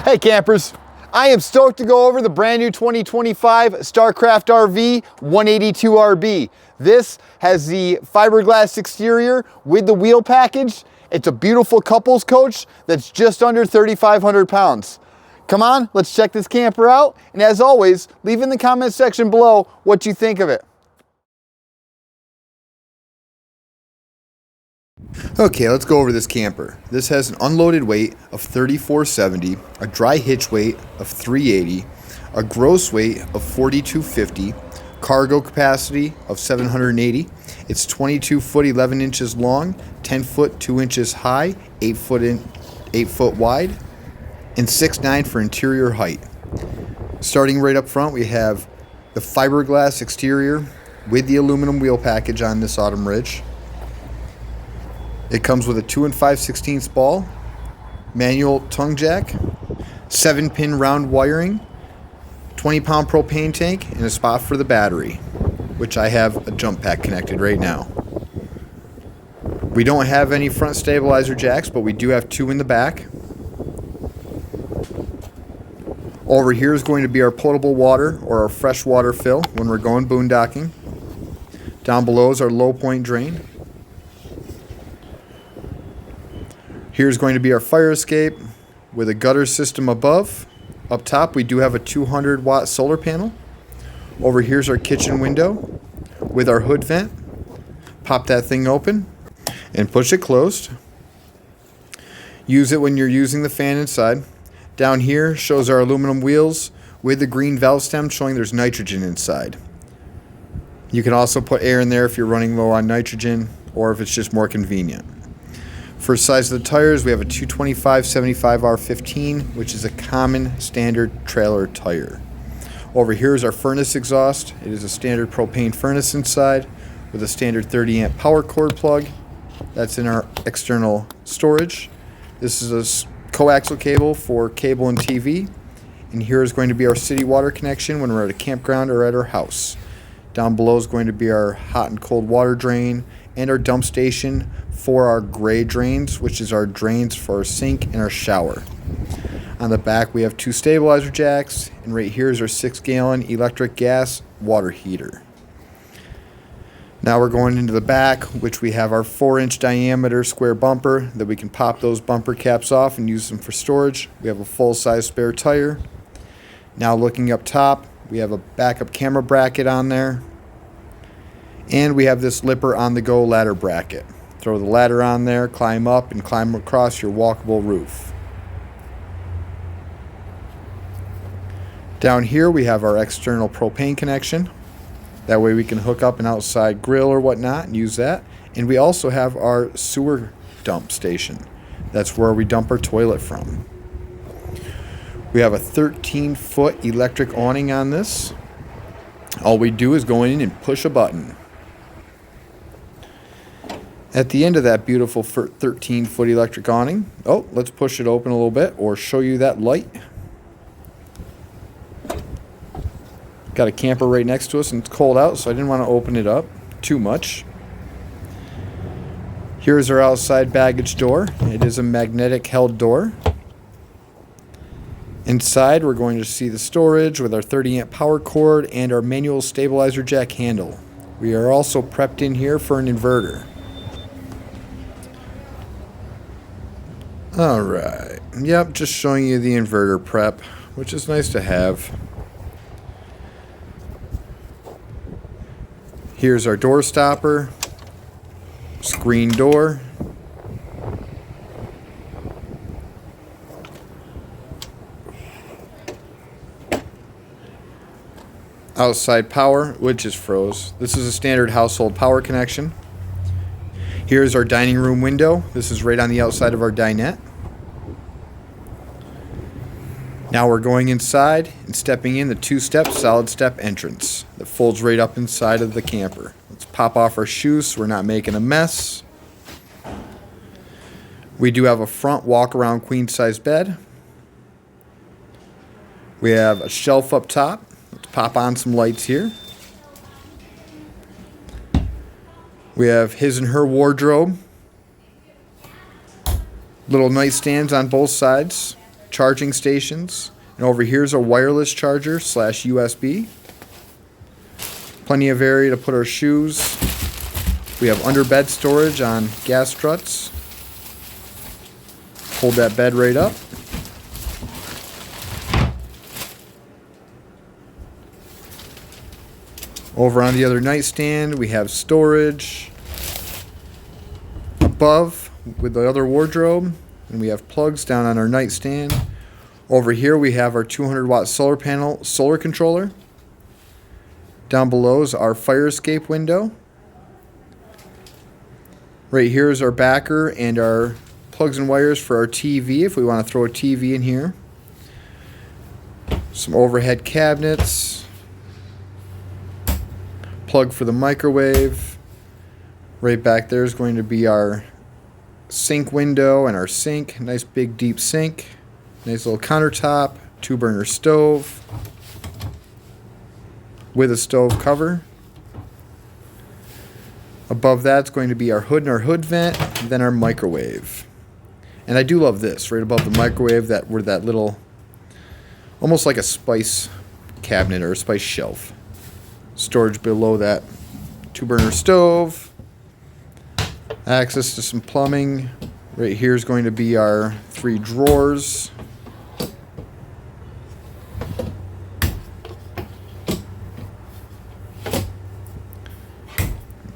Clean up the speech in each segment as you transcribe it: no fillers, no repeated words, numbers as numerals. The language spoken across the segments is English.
Hey campers, I am stoked to go over the brand new 2025 Starcraft RV 182RB. This has the fiberglass exterior with the wheel package. It's a beautiful couples coach that's just under 3,500 pounds. Come on, let's check this camper out. And as always, leave in the comment section below what you think of it. Okay, let's go over this camper. This has an unloaded weight of 3,470, a dry hitch weight of 380, a gross weight of 4,250, cargo capacity of 780. It's 22 foot 11 inches long, 10 foot 2 inches high, 8 foot wide, and 6'9" for interior height. Starting right up front, we have the fiberglass exterior with the aluminum wheel package on this Autumn Ridge. It comes with a 2 5/16 ball, manual tongue jack, 7-pin round wiring, 20-pound propane tank, and a spot for the battery, which I have a jump pack connected right now. We don't have any front stabilizer jacks, but we do have 2 in the back. Over here is going to be our potable water or our fresh water fill when we're going boondocking. Down below is our low point drain. Here's going to be our fire escape with a gutter system above. Up top we do have a 200-watt solar panel. Over here's our kitchen window with our hood vent. Pop that thing open and push it closed. Use it when you're using the fan inside. Down here shows our aluminum wheels with the green valve stem showing there's nitrogen inside. You can also put air in there if you're running low on nitrogen or if it's just more convenient. For size of the tires, we have a 225/75 R15, which is a common standard trailer tire. Over here is our furnace exhaust. It is a standard propane furnace inside with a standard 30-amp power cord plug. That's in our external storage. This is a coaxial cable for cable and TV. And here is going to be our city water connection when we're at a campground or at our house. Down below is going to be our hot and cold water drain and our dump station for our gray drains, which is our drains for our sink and our shower. On the back we have 2 stabilizer jacks, and right here is our 6-gallon electric gas water heater. Now we're going into the back, which we have our 4-inch diameter square bumper that we can pop those bumper caps off and use them for storage. We have a full-size spare tire. Now looking up top, we have a backup camera bracket on there. And we have this Lipper on-the-go ladder bracket. Throw the ladder on there, climb up, and climb across your walkable roof. Down here we have our external propane connection. That way we can hook up an outside grill or whatnot and use that. And we also have our sewer dump station. That's where we dump our toilet from. We have a 13-foot electric awning on this. All we do is go in and push a button. At the end of that beautiful 13-foot electric awning, let's push it open a little bit or show you that light. Got a camper right next to us and it's cold out, so I didn't want to open it up too much. Here's our outside baggage door. It is a magnetic held door. Inside we're going to see the storage with our 30-amp power cord and our manual stabilizer jack handle. We are also prepped in here for an inverter. Alright, yep, just showing you the inverter prep, which is nice to have. Here's our door stopper, screen door, outside power, which is froze. This is a standard household power connection. Here's our dining room window. This is right on the outside of our dinette. Now we're going inside and stepping in the 2-step solid step entrance that folds right up inside of the camper. Let's pop off our shoes so we're not making a mess. We do have a front walk-around queen-size bed. We have a shelf up top. Let's pop on some lights here. We have his and her wardrobe. Little nightstands on both sides. charging stations. And over here's a wireless charger / USB. Plenty of area to put our shoes. We have under bed storage on gas struts. Hold that bed right up. Over on the other nightstand, we have storage above with the other wardrobe, and we have plugs down on our nightstand. Over here, we have our 200-watt solar panel solar controller. Down below is our fire escape window. Right here is our backer and our plugs and wires for our TV if we want to throw a TV in here. Some overhead cabinets. Plug for the microwave. Right back there is going to be our sink window and our sink. Nice big deep sink. Nice little countertop. 2-burner stove with a stove cover. Above that's going to be our hood and our hood vent, and then our microwave. And I do love this, right above the microwave, that little, almost like a spice cabinet or a spice shelf. Storage below that 2-burner stove. Access to some plumbing. Right here is going to be our 3 drawers.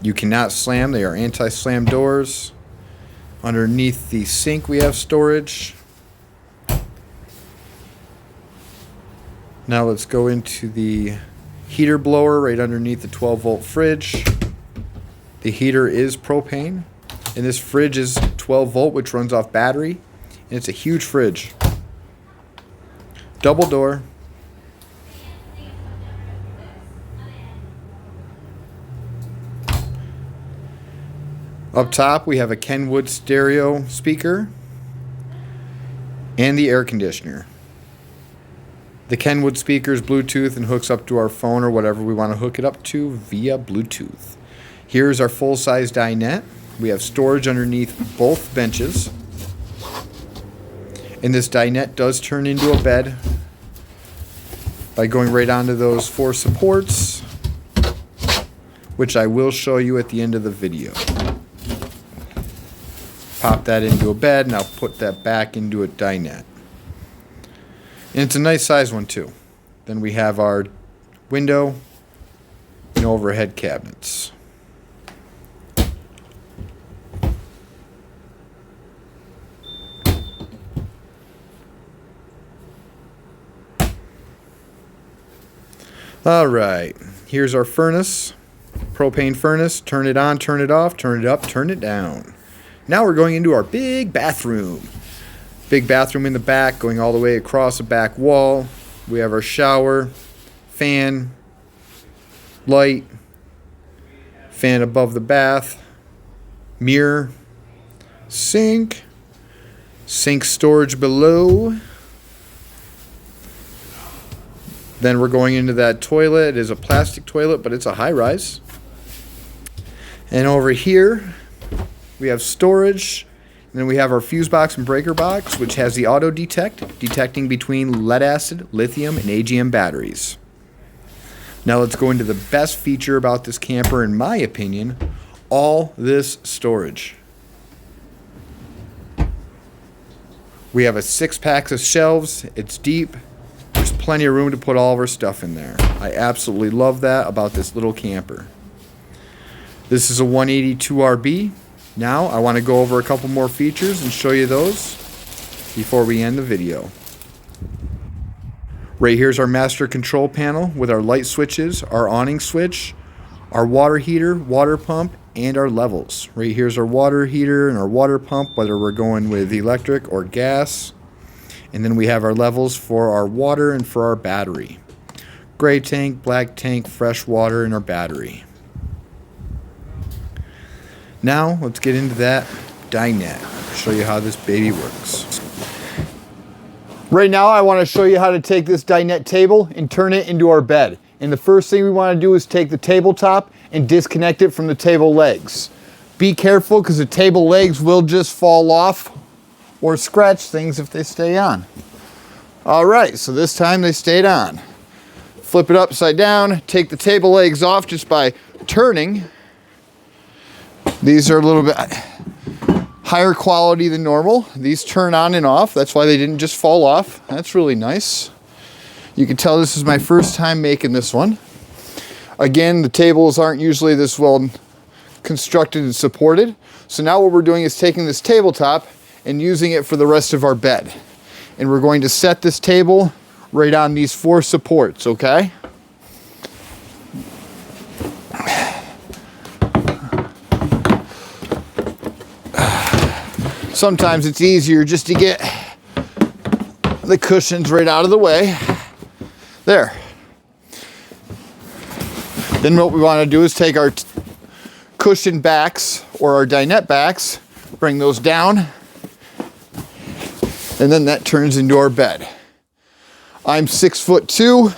You cannot slam, they are anti-slam doors. Underneath the sink we have storage. Now let's go into the heater blower right underneath the 12-volt fridge. The heater is propane, and this fridge is 12-volt, which runs off battery, and it's a huge fridge. Double door. Up top, we have a Kenwood stereo speaker and the air conditioner. The Kenwood speaker is Bluetooth and hooks up to our phone or whatever we want to hook it up to via Bluetooth. Here's our full-size dinette. We have storage underneath both benches. And this dinette does turn into a bed by going right onto those 4 supports, which I will show you at the end of the video. Pop that into a bed, and I'll put that back into a dinette. And it's a nice size one too. Then we have our window and overhead cabinets. All right, here's our furnace, propane furnace. Turn it on, turn it off, turn it up, turn it down. Now we're going into our big bathroom. Big bathroom in the back, going all the way across the back wall. We have our shower, fan, light, fan above the bath, mirror, sink, sink storage below. Then we're going into that toilet. It is a plastic toilet, but it's a high-rise. And over here, we have storage. And then we have our fuse box and breaker box, which has the auto detect, detecting between lead acid, lithium, and AGM batteries. Now let's go into the best feature about this camper, in my opinion, all this storage. We have a 6-pack of shelves. It's deep. There's plenty of room to put all of our stuff in there. I absolutely love that about this little camper. This is a 182RB. Now I want to go over a couple more features and show you those before we end the video. Right here's our master control panel with our light switches, our awning switch, our water heater, water pump, and our levels. Right here's our water heater and our water pump, whether we're going with electric or gas. And then we have our levels for our water and for our battery. Gray tank, black tank, fresh water, and our battery. Now, let's get into that dinette. Show you how this baby works. Right now, I want to show you how to take this dinette table and turn it into our bed. And the first thing we want to do is take the tabletop and disconnect it from the table legs. Be careful because the table legs will just fall off or scratch things if they stay on. All right, so this time they stayed on. Flip it upside down, take the table legs off just by turning. These are a little bit higher quality than normal. These turn on and off. That's why they didn't just fall off. That's really nice. You can tell this is my first time making this one. Again, the tables aren't usually this well constructed and supported. So now what we're doing is taking this tabletop and using it for the rest of our bed. And we're going to set this table right on these 4 supports, okay? Sometimes it's easier just to get the cushions right out of the way. There. Then what we want to do is take our cushion backs or our dinette backs, bring those down, and then that turns into our bed. I'm 6'2".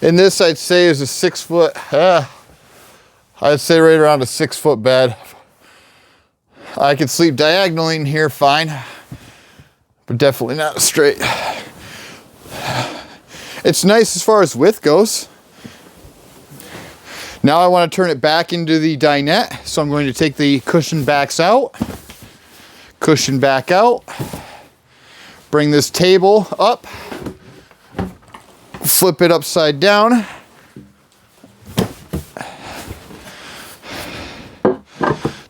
And this I'd say is a 6 foot, I'd say right around a 6 foot bed. I could sleep diagonally in here fine, but definitely not straight. It's nice as far as width goes. Now I want to turn it back into the dinette, so I'm going to take the cushion backs out, cushion back out, bring this table up, flip it upside down,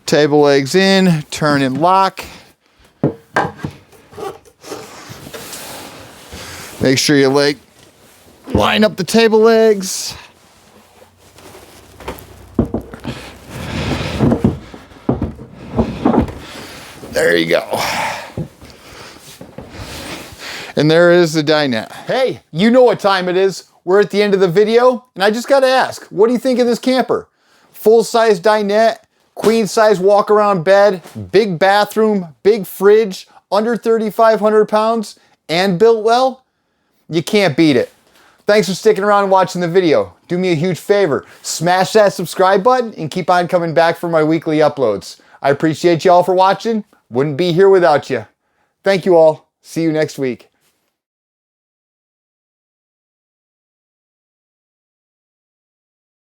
table legs in, turn and lock. Make sure you line up the table legs. There you go. And there is the dinette. Hey, you know what time it is. We're at the end of the video, and I just gotta ask, what do you think of this camper? Full-size dinette, queen-size walk-around bed, big bathroom, big fridge, under 3,500 pounds, and built well? You can't beat it. Thanks for sticking around and watching the video. Do me a huge favor, smash that subscribe button and keep on coming back for my weekly uploads. I appreciate you all for watching. Wouldn't be here without you. Thank you all. See you next week.